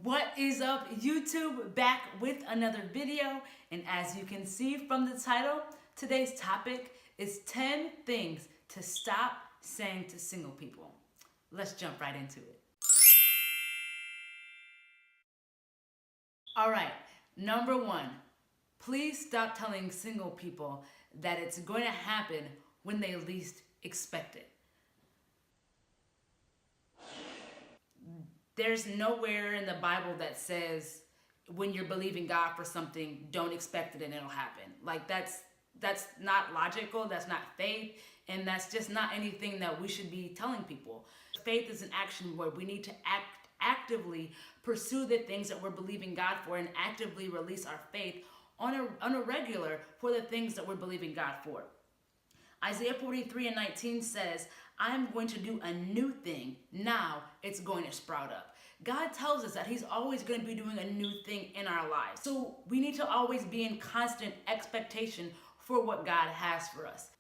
What is up, YouTube? Back with another video, and as you can see from the title, today's topic is 10 things to stop saying to single people. Let's jump right into it. All right, number one, please stop telling single people that it's going to happen when they least expect it. There's nowhere in the Bible that says when you're believing God for something, don't expect it and it'll happen. Like that's not logical, that's not faith, and that's just not anything that we should be telling people. Faith is an action word. We need to actively pursue the things that we're believing God for and actively release our faith on a regular for the things that we're believing God for. Isaiah 43:19 says, I'm going to do a new thing. Now it's going to sprout up. God tells us that he's always going to be doing a new thing in our lives. So we need to always be in constant expectation for what God has for us.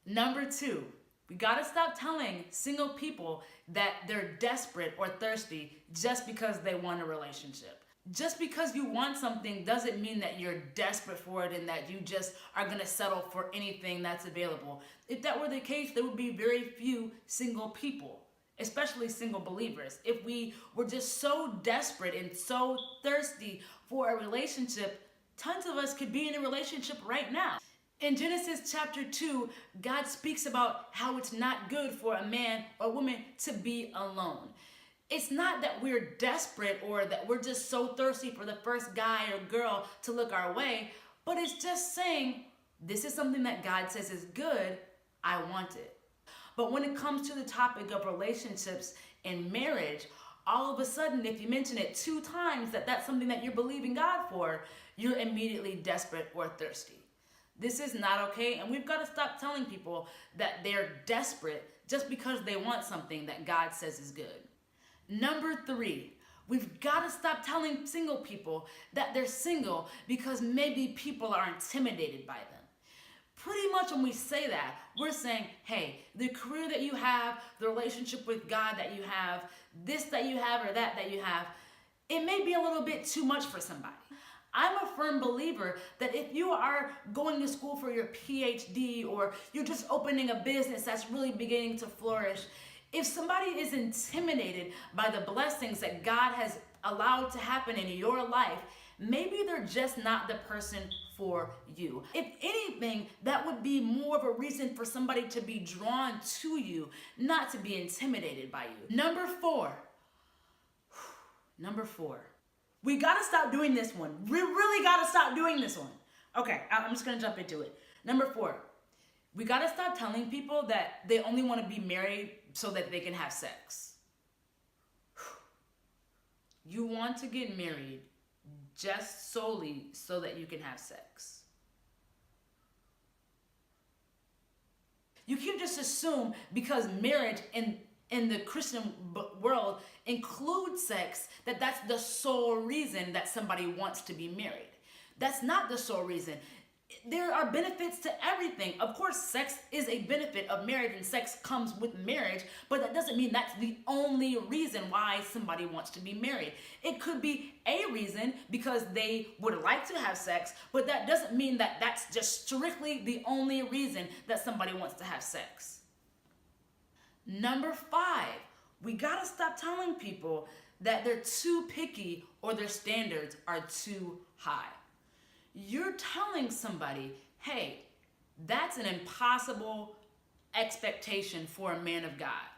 Number two, we got to stop telling single people that they're desperate or thirsty just because they want a relationship. Just because you want something doesn't mean that you're desperate for it and that you just are going to settle for anything that's available. If that were the case, there would be very few single people, especially single believers. If we were just so desperate and so thirsty for a relationship, tons of us could be in a relationship right now. In Genesis chapter 2, God speaks about how it's not good for a man or woman to be alone. It's not that we're desperate or that we're just so thirsty for the first guy or girl to look our way, but it's just saying, this is something that God says is good, I want it. But when it comes to the topic of relationships and marriage, all of a sudden, if you mention it 2 times that that's something that you're believing God for, you're immediately desperate or thirsty. This is not okay, and we've got to stop telling people that they're desperate just because they want something that God says is good. Number 3, we've got to stop telling single people that they're single because maybe people are intimidated by them. Pretty much when we say that, we're saying, hey, the career that you have, the relationship with God that you have, this that you have or that you have, it may be a little bit too much for somebody. I'm a firm believer that if you are going to school for your PhD or you're just opening a business that's really beginning to flourish, if somebody is intimidated by the blessings that God has allowed to happen in your life, maybe they're just not the person for you. If anything, that would be more of a reason for somebody to be drawn to you, not to be intimidated by you. Number 4. We gotta stop doing this one. We really gotta stop doing this one. Okay, I'm just gonna jump into it. Number 4. We gotta stop telling people that they only want to be married so that they can have sex. You want to get married just solely so that you can have sex. You can't just assume because marriage in the Christian world includes sex that that's the sole reason that somebody wants to be married. That's not the sole reason. There are benefits to everything. Of course, sex is a benefit of marriage and sex comes with marriage, but that doesn't mean that's the only reason why somebody wants to be married. It could be a reason because they would like to have sex, but that doesn't mean that that's just strictly the only reason that somebody wants to have sex. Number 5, we gotta stop telling people that they're too picky or their standards are too high. You're telling somebody, hey, that's an impossible expectation for a man of God,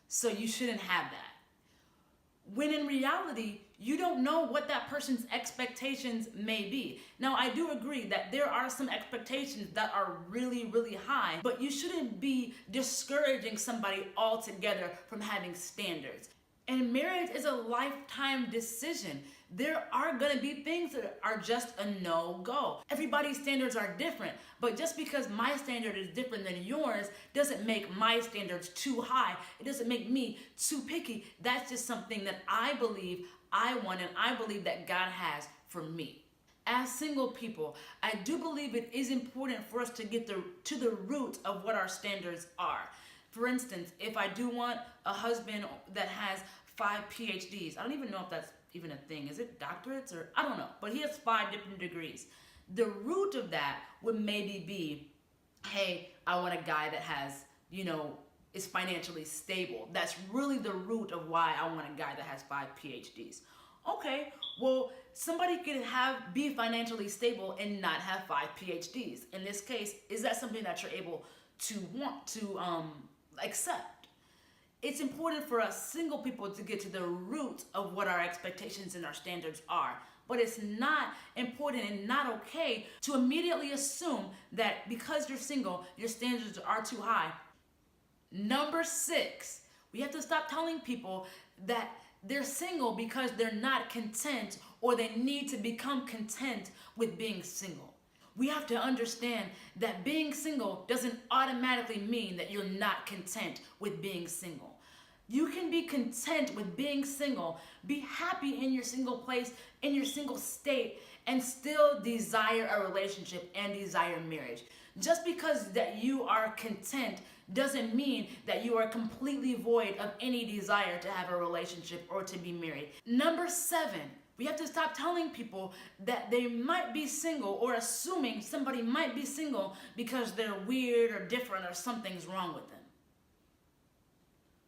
so you shouldn't have that. When in reality, you don't know what that person's expectations may be. Now, I do agree that there are some expectations that are really, really high, but you shouldn't be discouraging somebody altogether from having standards. And marriage is a lifetime decision. There are going to be things that are just a no-go. Everybody's standards are different, but just because my standard is different than yours doesn't make my standards too high. It doesn't make me too picky. That's just something that I believe I want and I believe that God has for me. As single people, I do believe it is important for us to get to the root of what our standards are. For instance, if I do want a husband that has 5 PhDs. I don't even know if that's even a thing. Is it doctorates or I don't know. But he has 5 different degrees. The root of that would maybe be, hey, I want a guy that has, is financially stable. That's really the root of why I want a guy that has 5 PhDs. Okay, well, somebody could be financially stable and not have 5 PhDs. In this case, is that something that you're able to want to accept? It's important for us single people to get to the root of what our expectations and our standards are. But it's not important and not okay to immediately assume that because you're single, your standards are too high. Number 6, we have to stop telling people that they're single because they're not content or they need to become content with being single. We have to understand that being single doesn't automatically mean that you're not content with being single. You can be content with being single, be happy in your single place, in your single state, and still desire a relationship and desire marriage. Just because that you are content doesn't mean that you are completely void of any desire to have a relationship or to be married. Number 7, we have to stop telling people that they might be single or assuming somebody might be single because they're weird or different or something's wrong with them.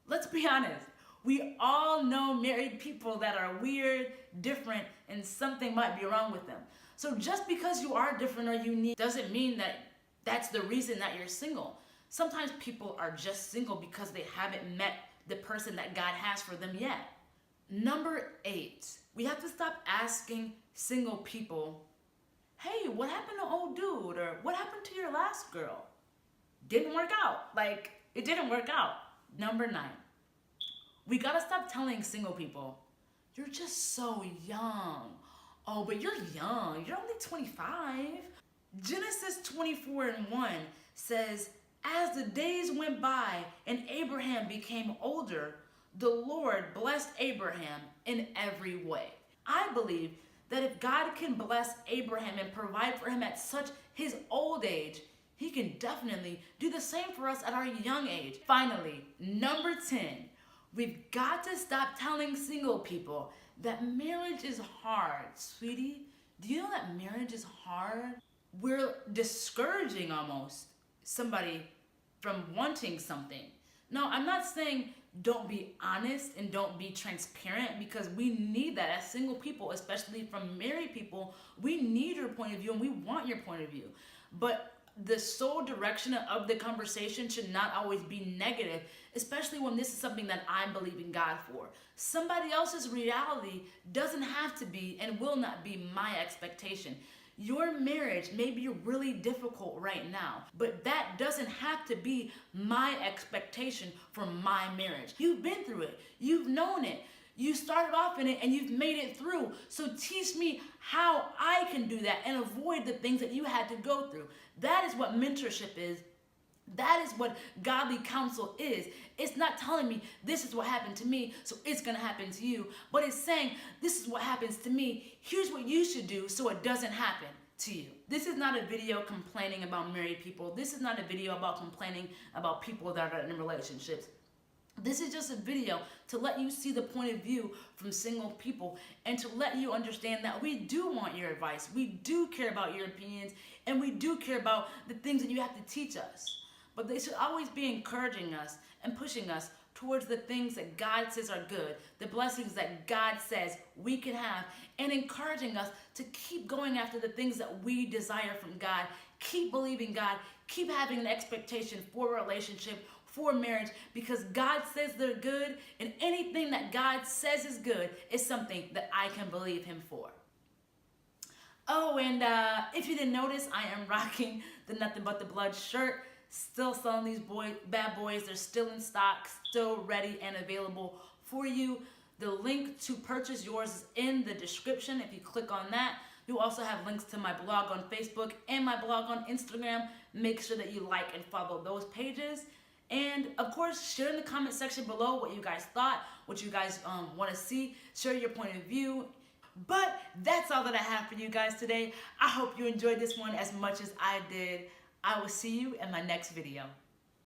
Let's be honest. We all know married people that are weird, different, and something might be wrong with them. So just because you are different or unique doesn't mean that that's the reason that you're single. Sometimes people are just single because they haven't met the person that God has for them yet. Number 8, we have to stop asking single people, hey, what happened to old dude? Or what happened to your last girl? Didn't work out. It didn't work out. Number 9, we gotta stop telling single people, you're just so young. Oh, but you're young. You're only 25. Genesis 24:1 says, as the days went by and Abraham became older, the Lord blessed Abraham in every way. I believe that if God can bless Abraham and provide for him at such his old age, he can definitely do the same for us at our young age. Finally, number 10, we've got to stop telling single people that marriage is hard. Sweetie, do you know that marriage is hard? We're discouraging almost somebody from wanting something. No, I'm not saying don't be honest and don't be transparent, because we need that as single people, especially from married people. We need your point of view and we want your point of view. But the sole direction of the conversation should not always be negative, especially when this is something that I'm believing God for. Somebody else's reality doesn't have to be and will not be my expectation. Your marriage may be really difficult right now, but that doesn't have to be my expectation for my marriage. You've been through it. You've known it. You started off in it and you've made it through. So teach me how I can do that and avoid the things that you had to go through. That is what mentorship is. That is what godly counsel is. It's not telling me this is what happened to me, so it's going to happen to you. But it's saying this is what happens to me. Here's what you should do so it doesn't happen to you. This is not a video complaining about married people. This is not a video about complaining about people that are in relationships. This is just a video to let you see the point of view from single people and to let you understand that we do want your advice. We do care about your opinions and we do care about the things that you have to teach us. But they should always be encouraging us and pushing us towards the things that God says are good, the blessings that God says we can have, and encouraging us to keep going after the things that we desire from God. Keep believing God, keep having an expectation for a relationship, for marriage, because God says they're good, and anything that God says is good is something that I can believe him for. Oh, and if you didn't notice, I am rocking the Nothing But the Blood shirt. Still selling these bad boys. They're still in stock, still ready and available for you. The link to purchase yours is in the description. If you click on that, you also have links to my blog on Facebook and my blog on Instagram. Make sure that you like and follow those pages. And of course, share in the comment section below what you guys thought, what you guys want to see. Share your point of view. But that's all that I have for you guys today. I hope you enjoyed this one as much as I did. I will see you in my next video.